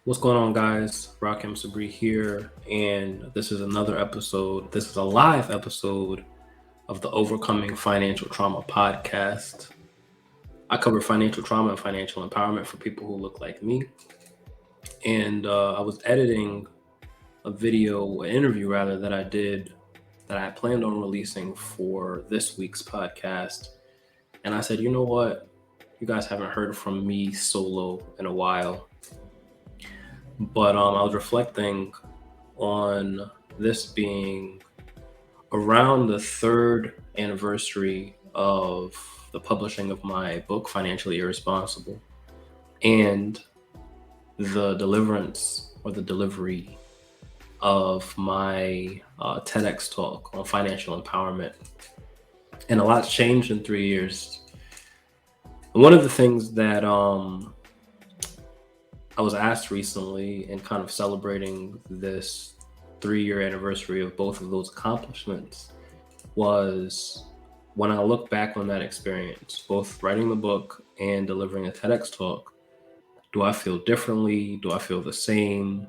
What's going on, guys? Rakim Sabri here, and this is another episode. This is a live episode of the Overcoming Financial Trauma podcast. I cover financial trauma and financial empowerment for people who look like me. And I was editing an interview rather, that I did, that I planned on releasing for this week's podcast. And I said, you know what? You guys haven't heard from me solo in a while. But I was reflecting on this being around the third anniversary of the publishing of my book, Financially Irresponsible, and the delivery of my TEDx talk on financial empowerment. And a lot's changed in 3 years. And one of the things that I was asked recently, and kind of celebrating this 3-year anniversary of both of those accomplishments, was when I look back on that experience, both writing the book and delivering a TEDx talk, do I feel differently? Do I feel the same?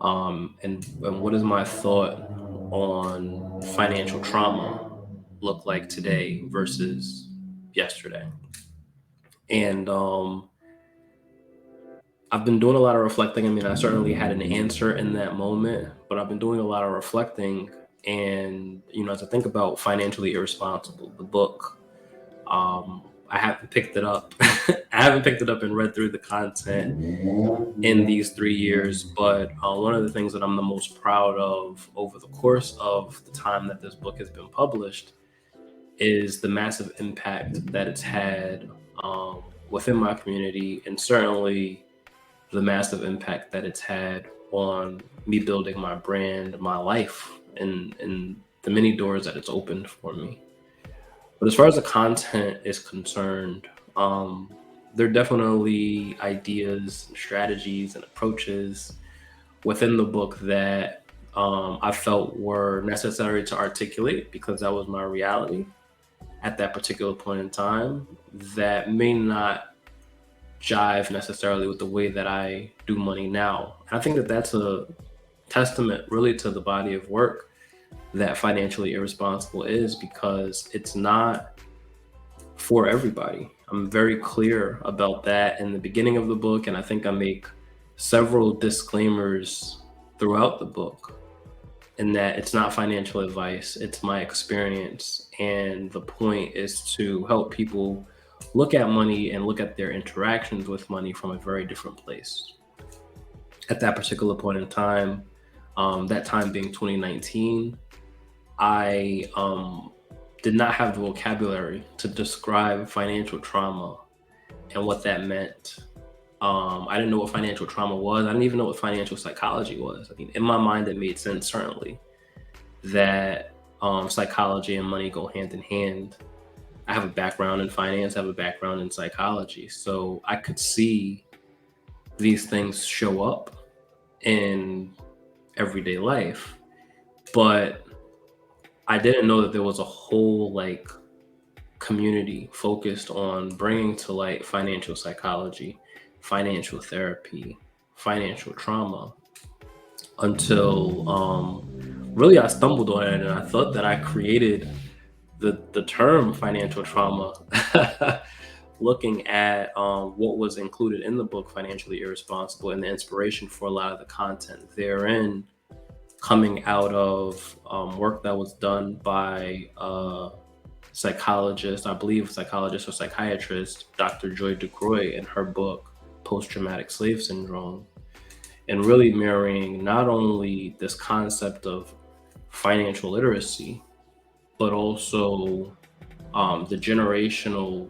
And what is my thought on financial trauma look like today versus yesterday? And I've been doing a lot of reflecting. I mean, I certainly had an answer in that moment, but I've been doing a lot of reflecting. And, as I think about Financially Irresponsible, the book, I haven't picked it up. I haven't picked it up and read through the content in these 3 years. But one of the things that I'm the most proud of over the course of the time that this book has been published is the massive impact that it's had within my community, and certainly the massive impact that it's had on me building my brand, my life, and the many doors that it's opened for me. But as far as the content is concerned, there are definitely ideas, and strategies, and approaches within the book that I felt were necessary to articulate, because that was my reality at that particular point in time, that may not jive necessarily with the way that I do money now. And I think that that's a testament really to the body of work that Financially Irresponsible is, because it's not for everybody. I'm very clear about that in the beginning of the book, and I think I make several disclaimers throughout the book, in that it's not financial advice, it's my experience. And the point is to help people look at money and look at their interactions with money from a very different place. At that particular point in time, that time being 2019, I did not have the vocabulary to describe financial trauma and what that meant. I didn't know what financial trauma was. I didn't even know what financial psychology was. I mean, in my mind, it made sense, certainly, that psychology and money go hand in hand. I have a background in finance, I have a background in psychology. So I could see these things show up in everyday life. But I didn't know that there was a whole community focused on bringing to light financial psychology, financial therapy, financial trauma, until really I stumbled on it, and I thought that I created the term financial trauma, looking at what was included in the book Financially Irresponsible, and the inspiration for a lot of the content therein coming out of work that was done by a psychologist, I believe psychologist or psychiatrist, Dr. Joy DeCroix, in her book Post-Traumatic Slave Syndrome, and really mirroring not only this concept of financial literacy, but also the generational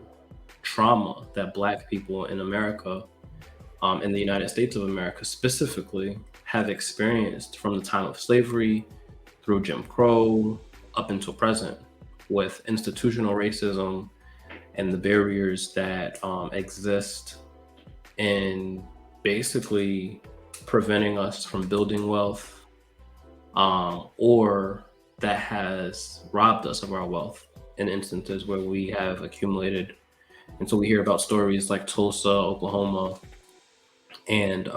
trauma that Black people in America, in the United States of America specifically, have experienced from the time of slavery through Jim Crow up until present, with institutional racism and the barriers that exist in basically preventing us from building wealth, or that has robbed us of our wealth in instances where we have accumulated. And so we hear about stories like Tulsa, Oklahoma, and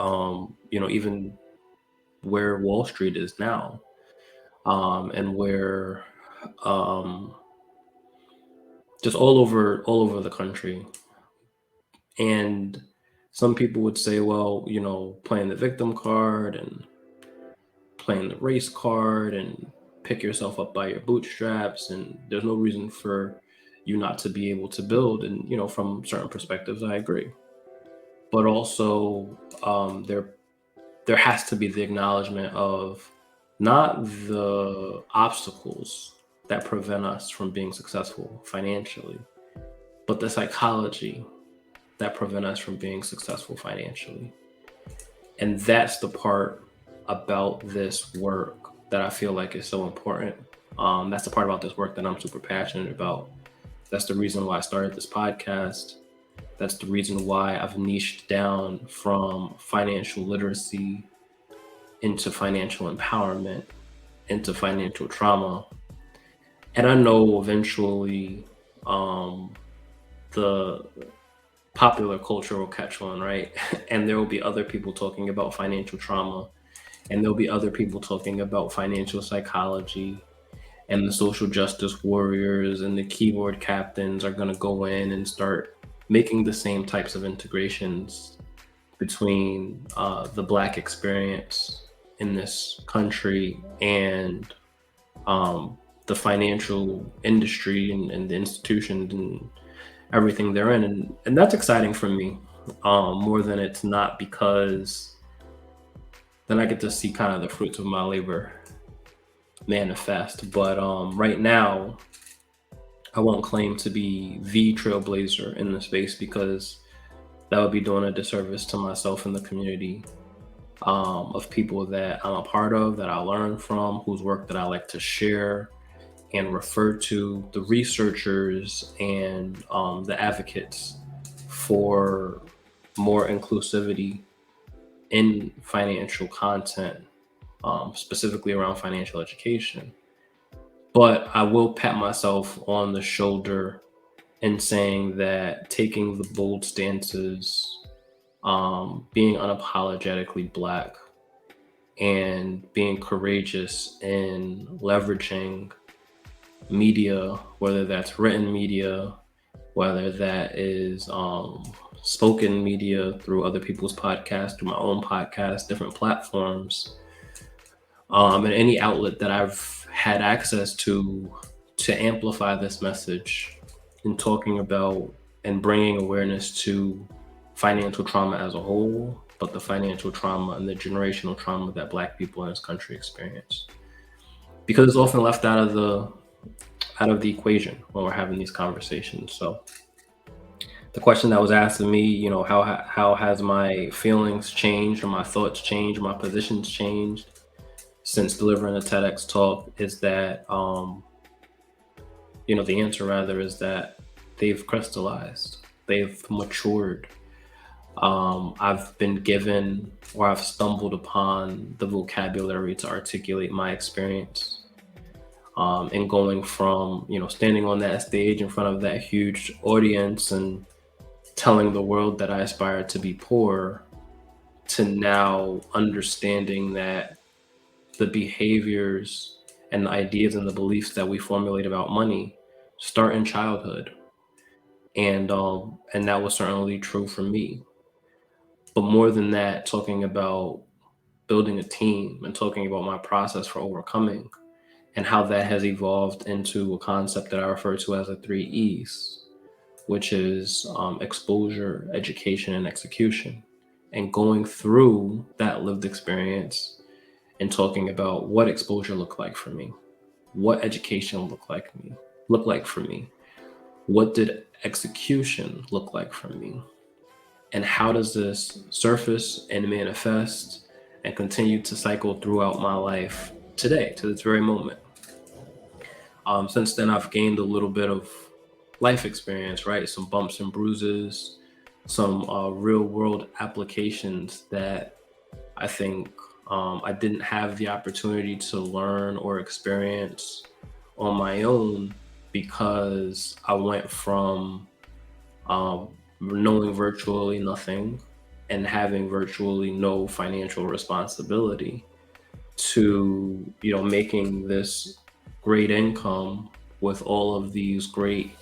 even where Wall Street is now, and where um, just all over the country. And some people would say, well, playing the victim card and playing the race card and pick yourself up by your bootstraps, and there's no reason for you not to be able to build. And from certain perspectives, I agree. But also, there has to be the acknowledgement of not the obstacles that prevent us from being successful financially, but the psychology that prevent us from being successful financially. And that's the part about this work that I feel like is so important. That's the part about this work that I'm super passionate about. That's the reason why I started this podcast. That's the reason why I've niched down from financial literacy into financial empowerment, into financial trauma. And I know eventually the popular culture will catch on, right? And there will be other people talking about financial trauma, and there'll be other people talking about financial psychology, and the social justice warriors and the keyboard captains are going to go in and start making the same types of integrations between the Black experience in this country and the financial industry and the institutions and everything they're in. And that's exciting for me, more than it's not, because then I get to see kind of the fruits of my labor manifest. But right now, I won't claim to be the trailblazer in the space, because that would be doing a disservice to myself and the community of people that I'm a part of, that I learn from, whose work that I like to share and refer to, the researchers and the advocates for more inclusivity in financial content, specifically around financial education. But I will pat myself on the shoulder in saying that taking the bold stances, being unapologetically Black, and being courageous in leveraging media, whether that's written media, whether that is spoken media through other people's podcasts, through my own podcast, different platforms, and any outlet that I've had access to amplify this message in talking about and bringing awareness to financial trauma as a whole, but the financial trauma and the generational trauma that Black people in this country experience. Because it's often left out of the equation when we're having these conversations. So the question that was asked of me, how has my feelings changed, or my thoughts changed, or my positions changed since delivering a TEDx talk, is that the answer rather is that they've crystallized, they've matured. I've been given, or I've stumbled upon, the vocabulary to articulate my experience. And going from, standing on that stage in front of that huge audience and telling the world that I aspire to be poor, to now understanding that the behaviors and the ideas and the beliefs that we formulate about money start in childhood. And that was certainly true for me. But more than that, talking about building a team and talking about my process for overcoming, and how that has evolved into a concept that I refer to as the 3 E's, which is exposure, education, and execution. And going through that lived experience and talking about what exposure looked like for me, what education looked like for me, what did execution look like for me, and how does this surface and manifest and continue to cycle throughout my life today, to this very moment. Since then, I've gained a little bit of life experience, right? Some bumps and bruises, some real world applications that I think I didn't have the opportunity to learn or experience on my own, because I went from knowing virtually nothing and having virtually no financial responsibility to, making this great income with all of these great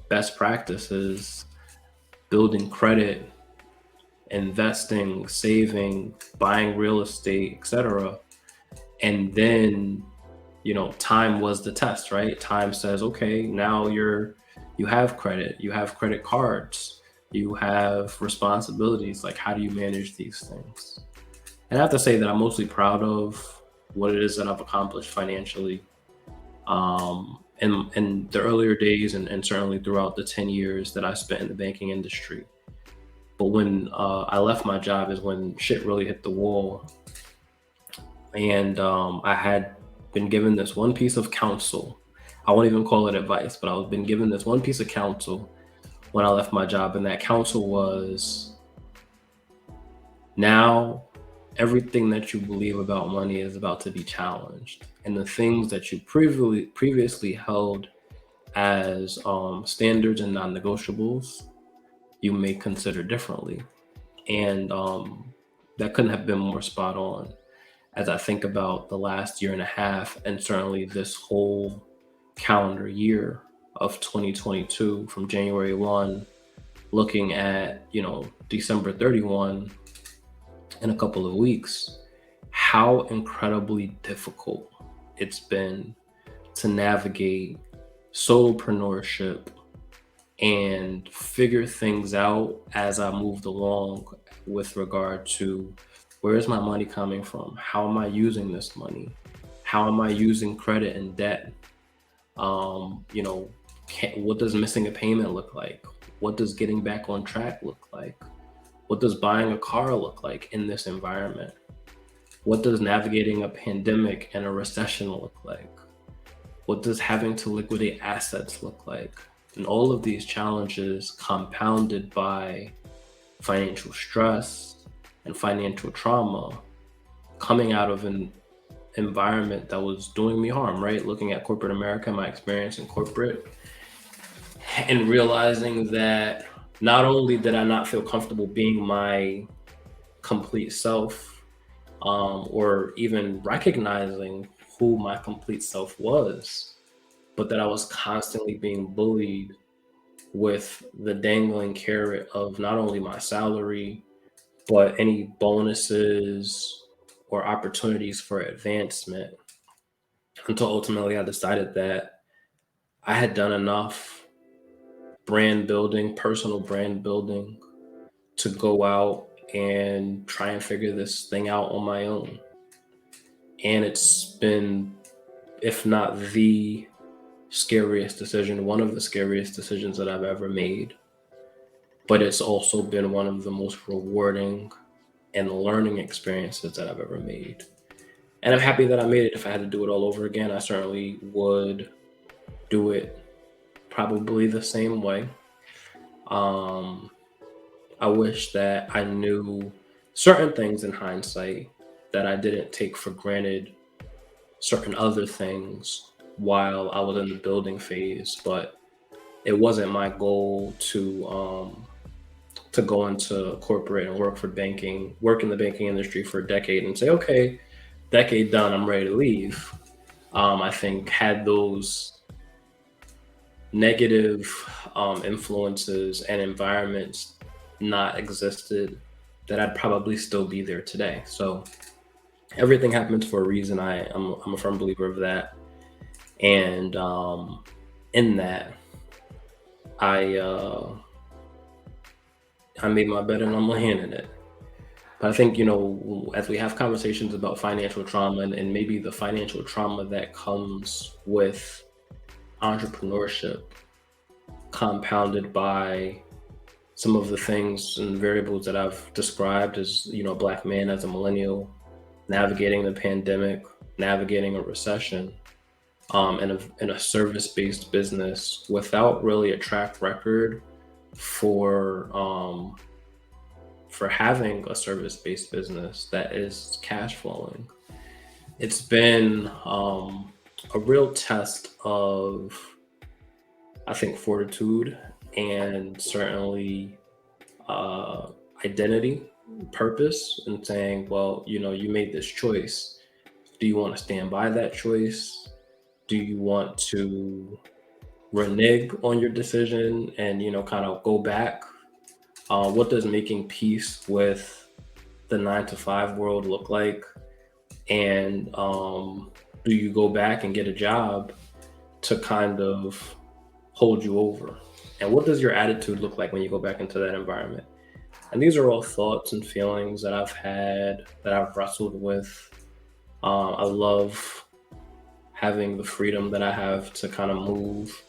best practices, building credit, investing, saving, buying real estate, etc. And then, time was the test, right? Time says, okay, now you have credit, you have credit cards, you have responsibilities. Like, how do you manage these things? And I have to say that I'm mostly proud of what it is that I've accomplished financially. In the earlier days, and certainly throughout the 10 years that I spent in the banking industry. But when I left my job is when shit really hit the wall. And I had been given this one piece of counsel. I won't even call it advice, but I was been given this one piece of counsel when I left my job. And that counsel was, now everything that you believe about money is about to be challenged. And the things that you previously held as standards and non-negotiables, you may consider differently. And that couldn't have been more spot on as I think about the last year and a half, and certainly this whole calendar year of 2022, from January 1, looking at, December 31 in a couple of weeks, how incredibly difficult it's been to navigate solopreneurship and figure things out as I moved along with regard to, where is my money coming from? How am I using this money? How am I using credit and debt? What does missing a payment look like? What does getting back on track look like? What does buying a car look like in this environment? What does navigating a pandemic and a recession look like? What does having to liquidate assets look like? And all of these challenges compounded by financial stress and financial trauma, coming out of an environment that was doing me harm, right? Looking at corporate America, my experience in corporate, and realizing that not only did I not feel comfortable being my complete self, or even recognizing who my complete self was, but that I was constantly being bullied with the dangling carrot of not only my salary, but any bonuses or opportunities for advancement, until ultimately I decided that I had done enough brand building, personal brand building, to go out and try and figure this thing out on my own. And it's been, if not the scariest decision, one of the scariest decisions that I've ever made. But it's also been one of the most rewarding and learning experiences that I've ever made. And I'm happy that I made it. If I had to do it all over again, I certainly would do it probably the same way. I wish that I knew certain things in hindsight, that I didn't take for granted certain other things while I was in the building phase. But it wasn't my goal to go into corporate and work in the banking industry for a decade and say, okay, decade done, I'm ready to leave. I think had those negative influences and environments not existed, that I'd probably still be there today. So everything happens for a reason. I'm a firm believer of that. And in that, I made my bed and I'm laying in it. But I think, as we have conversations about financial trauma, and maybe the financial trauma that comes with entrepreneurship, compounded by some of the things and variables that I've described as, a Black man, as a millennial, navigating the pandemic, navigating a recession, in a service-based business without really a track record for having a service-based business that is cash flowing. It's been a real test of, I think, fortitude and certainly identity purpose and saying, well, you made this choice. Do you want to stand by that choice? Do you want to renege on your decision and, kind of go back? What does making peace with the 9 to 5 world look like? And do you go back and get a job to kind of hold you over? And what does your attitude look like when you go back into that environment? And these are all thoughts and feelings that I've had, that I've wrestled with. I love having the freedom that I have to kind of move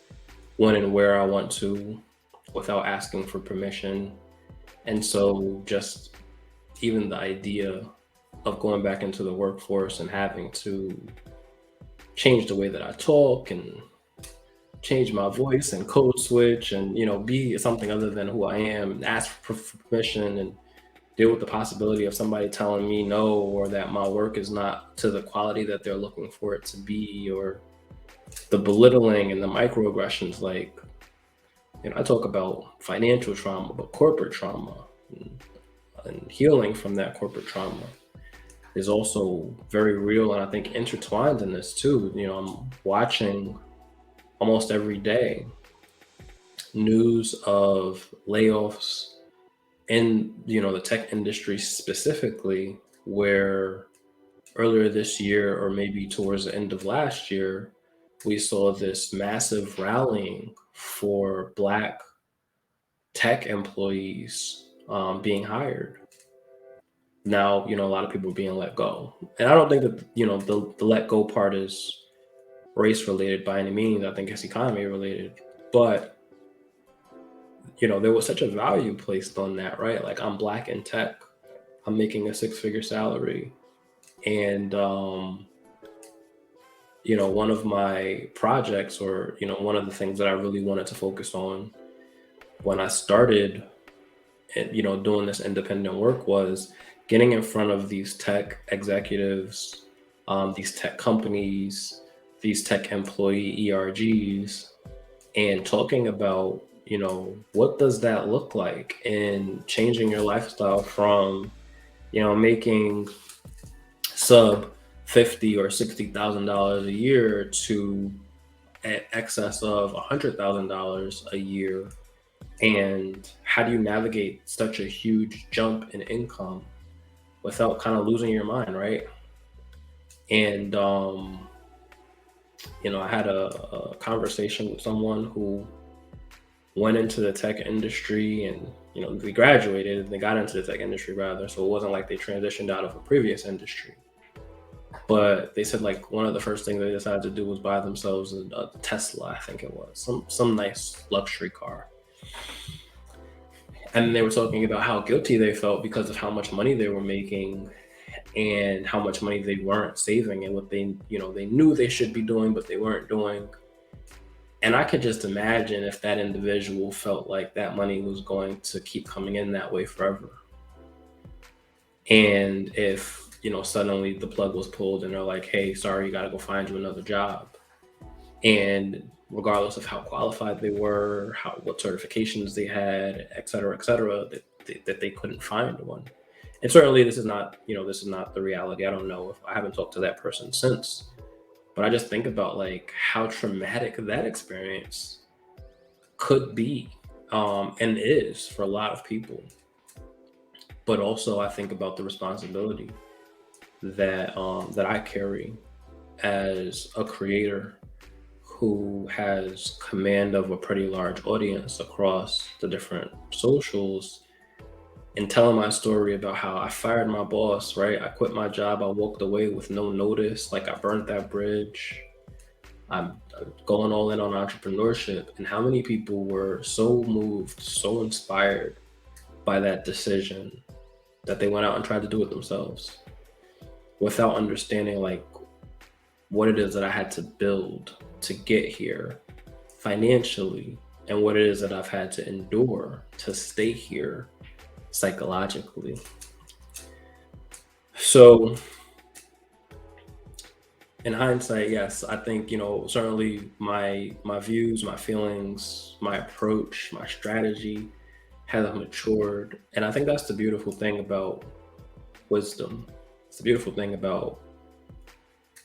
when and where I want to without asking for permission. And so just even the idea of going back into the workforce and having to change the way that I talk and change my voice and code switch and, be something other than who I am and ask for permission and deal with the possibility of somebody telling me no, or that my work is not to the quality that they're looking for it to be, or the belittling and the microaggressions. Like, I talk about financial trauma, but corporate trauma and healing from that corporate trauma is also very real, and I think intertwined in this too. I'm watching almost every day news of layoffs in the tech industry specifically, where earlier this year, or maybe towards the end of last year, we saw this massive rallying for Black tech employees being hired. Now, a lot of people are being let go. And I don't think that, the let go part is race related by any means. I think it's economy related. But, there was such a value placed on that, right? Like, I'm Black in tech, I'm making a 6-figure salary. And, one of my projects, or, one of the things that I really wanted to focus on when I started, doing this independent work, was getting in front of these tech executives, these tech companies, these tech employee ERGs, and talking about, what does that look like in changing your lifestyle from, making sub $50,000 or $60,000 a year to excess of $100,000 a year. And how do you navigate such a huge jump in income without kind of losing your mind, right? And I had a conversation with someone who went into the tech industry, and they graduated and they got into the tech industry rather, so it wasn't like they transitioned out of a previous industry. But they said, like, one of the first things they decided to do was buy themselves a Tesla, I think it was some nice luxury car. And they were talking about how guilty they felt because of how much money they were making and how much money they weren't saving, and what they knew they should be doing, but they weren't doing. And I could just imagine if that individual felt like that money was going to keep coming in that way forever. And if, suddenly the plug was pulled and they're like, hey, sorry, you got to go find you another job. And regardless of how qualified they were, what certifications they had, et cetera, that they couldn't find one. And certainly this is not the reality. I don't know, if I haven't talked to that person since, but I just think about like how traumatic that experience could be, and is for a lot of people. But also I think about the responsibility that I carry as a creator who has command of a pretty large audience across the different socials, and telling my story about how I fired my boss, right? I quit my job, I walked away with no notice, like I burnt that bridge. I'm going all in on entrepreneurship, and how many people were so moved, so inspired by that decision that they went out and tried to do it themselves without understanding like what it is that I had to build to get here financially, and what it is that I've had to endure to stay here psychologically. So in hindsight, yes, I think, certainly my views, my feelings, my approach, my strategy has matured. And I think that's the beautiful thing about wisdom. It's the beautiful thing about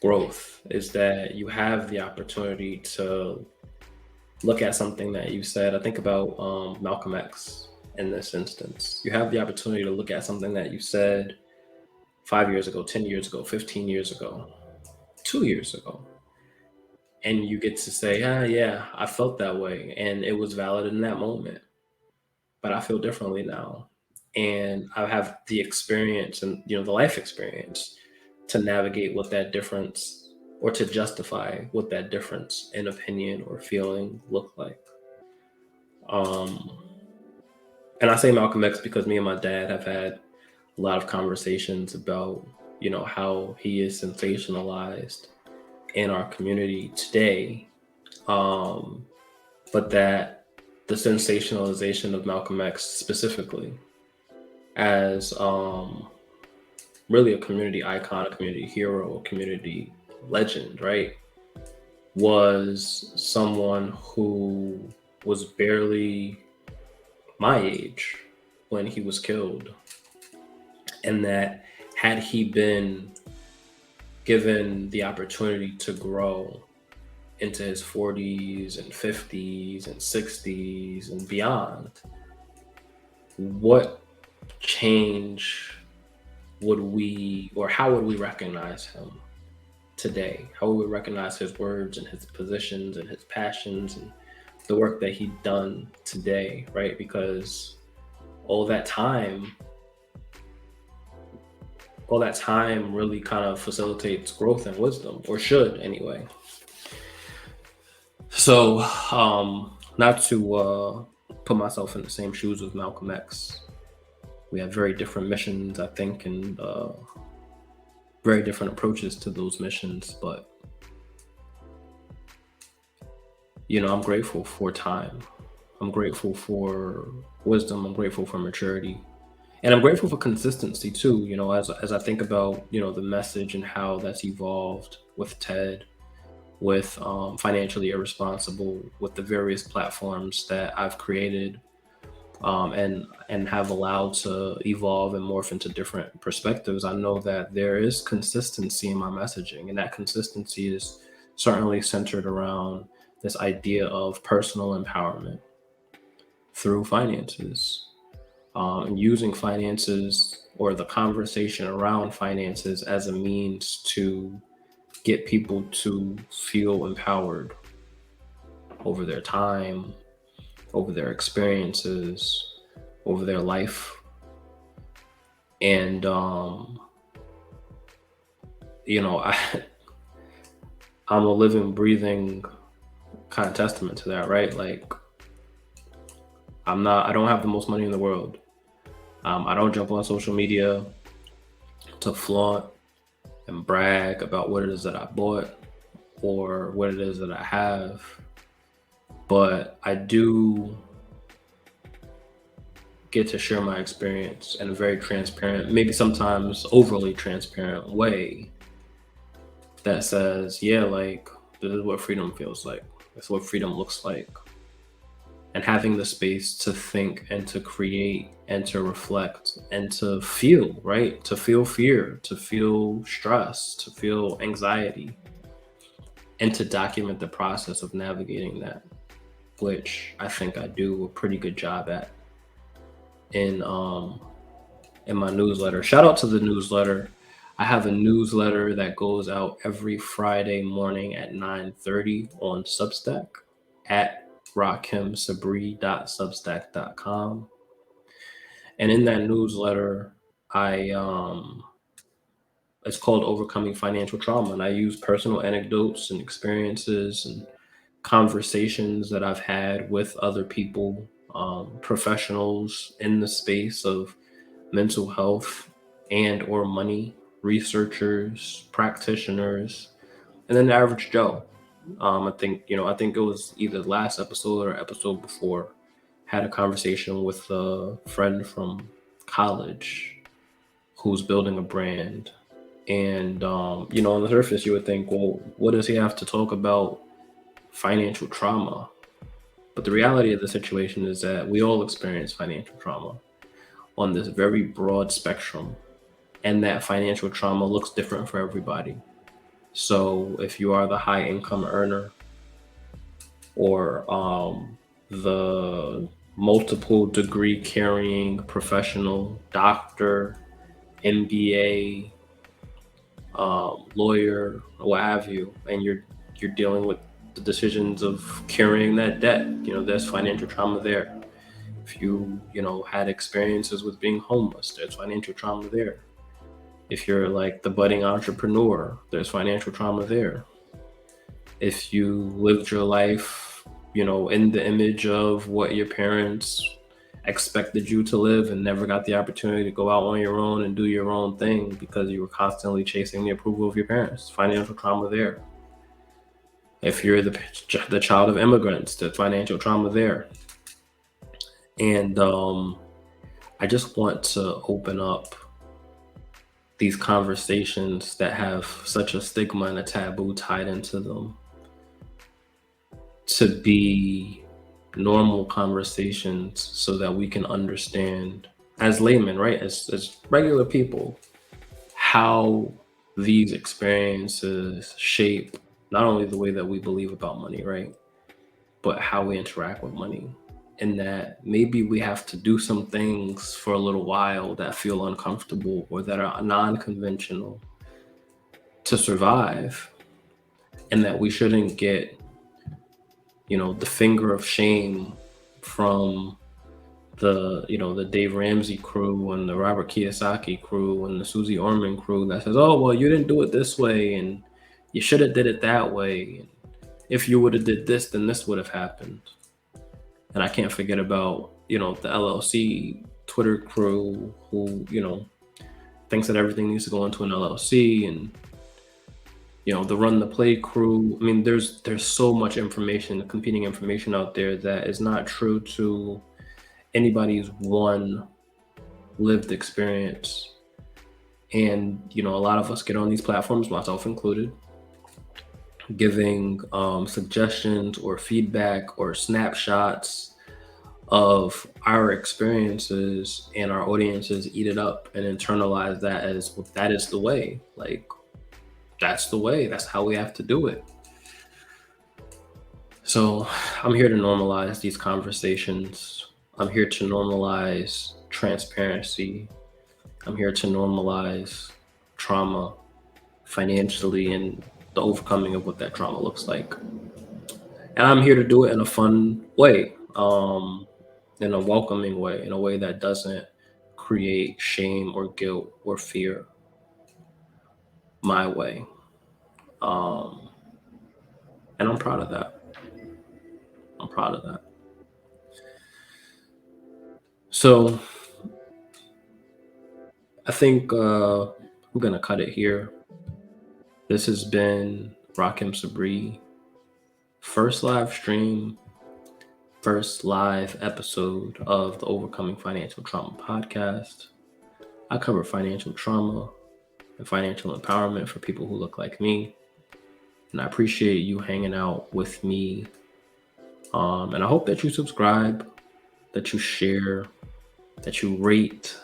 growth is that you have the opportunity to look at something that you said. I think about Malcolm X in this instance. You have the opportunity to look at something that you said 5 years ago, 10 years ago, 15 years ago, 2 years ago. And you get to say, yeah, I felt that way. And it was valid in that moment, but I feel differently now. And I have the experience and, the life experience to navigate what that difference or to justify what that difference in opinion or feeling looked like. Um, and I say Malcolm X because me and my dad have had a lot of conversations about, how he is sensationalized in our community today. But that the sensationalization of Malcolm X specifically as really a community icon, a community hero, a community legend, right? Was someone who was barely my age when he was killed. And that had he been given the opportunity to grow into his 40s and 50s and 60s and beyond, what change would we, or how would we recognize him today? How would we recognize his words and his positions and his passions and the work that he'd done today, right? Because all that time really kind of facilitates growth and wisdom, or should anyway. So, not to put myself in the same shoes of Malcolm X. We have very different missions, I think, and very different approaches to those missions. But, I'm grateful for time. I'm grateful for wisdom. I'm grateful for maturity. And I'm grateful for consistency too, as I think about, the message and how that's evolved with TED, with Financially Irresponsible, with the various platforms that I've created and have allowed to evolve and morph into different perspectives. I know that there is consistency in my messaging, and that consistency is certainly centered around this idea of personal empowerment through finances. And using finances or the conversation around finances as a means to get people to feel empowered over their time, over their experiences, over their life. And, I'm a living, breathing kind of testament to that, right? Like, I don't have the most money in the world. I don't jump on social media to flaunt and brag about what it is that I bought or what it is that I have. But I do get to share my experience in a very transparent, maybe sometimes overly transparent way that says, yeah, like, this is what freedom feels like. This is what freedom looks like. And having the space to think and to create and to reflect and to feel, right? To feel fear, to feel stress, to feel anxiety, and to document the process of navigating that, which I think I do a pretty good job at in my newsletter. Shout out to the newsletter. I have a newsletter that goes out every Friday morning at 9:30 on Substack at rakimsabri.substack.com. And in that newsletter, it's called Overcoming Financial Trauma. And I use personal anecdotes and experiences and conversations that I've had with other people, professionals in the space of mental health and or money, researchers, practitioners, and then the average Joe. I think it was either last episode or episode before, had a conversation with a friend from college who's building a brand. And, on the surface, you would think, well, what does he have to talk about financial trauma? But the reality of the situation is that we all experience financial trauma on this very broad spectrum, and that financial trauma looks different for everybody. So if you are the high income earner, or the multiple degree carrying professional, doctor, MBA, lawyer, what have you, and you're dealing with the decisions of carrying that debt, there's financial trauma there. If you had experiences with being homeless, there's financial trauma there. If you're like the budding entrepreneur, there's financial trauma there. If you lived your life, in the image of what your parents expected you to live and never got the opportunity to go out on your own and do your own thing because you were constantly chasing the approval of your parents, financial trauma there. If you're the child of immigrants, there's financial trauma there. And I just want to open up these conversations that have such a stigma and a taboo tied into them to be normal conversations so that we can understand as laymen, right? As regular people, how these experiences shape not only the way that we believe about money, right? But how we interact with money. And that maybe we have to do some things for a little while that feel uncomfortable or that are non-conventional to survive. And that we shouldn't get, the finger of shame from the Dave Ramsey crew and the Robert Kiyosaki crew and the Susie Orman crew that says, oh, well, you didn't do it this way and you should have did it that way. And if you would have did this, then this would have happened. And I can't forget about, the LLC Twitter crew who, thinks that everything needs to go into an LLC, and, the Run the Play crew. I mean, there's so much information, competing information out there that is not true to anybody's one lived experience. And, a lot of us get on these platforms, myself included, giving suggestions or feedback or snapshots of our experiences, and our audiences eat it up and internalize that as, well, that is the way. Like, that's the way. That's how we have to do it. So I'm here to normalize these conversations. I'm here to normalize transparency. I'm here to normalize trauma financially and the overcoming of what that trauma looks like. And I'm here to do it in a fun way, in a welcoming way, in a way that doesn't create shame or guilt or fear. My way. And I'm proud of that. I'm proud of that. So I think I'm gonna cut it here. This has been Rakim Sabri, first live stream, first live episode of the Overcoming Financial Trauma podcast. I cover financial trauma and financial empowerment for people who look like me. And I appreciate you hanging out with me. And I hope that you subscribe, that you share, that you rate,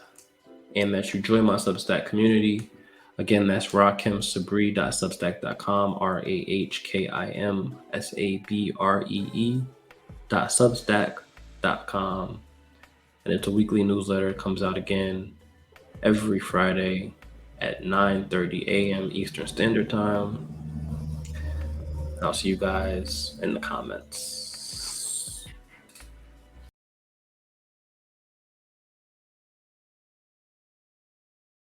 and that you join my Substack community. Again, that's rahkimsabree.substack.com, rahkimsabree.substack.com. And it's a weekly newsletter. It comes out again every Friday at 9:30 a.m. Eastern Standard Time. I'll see you guys in the comments.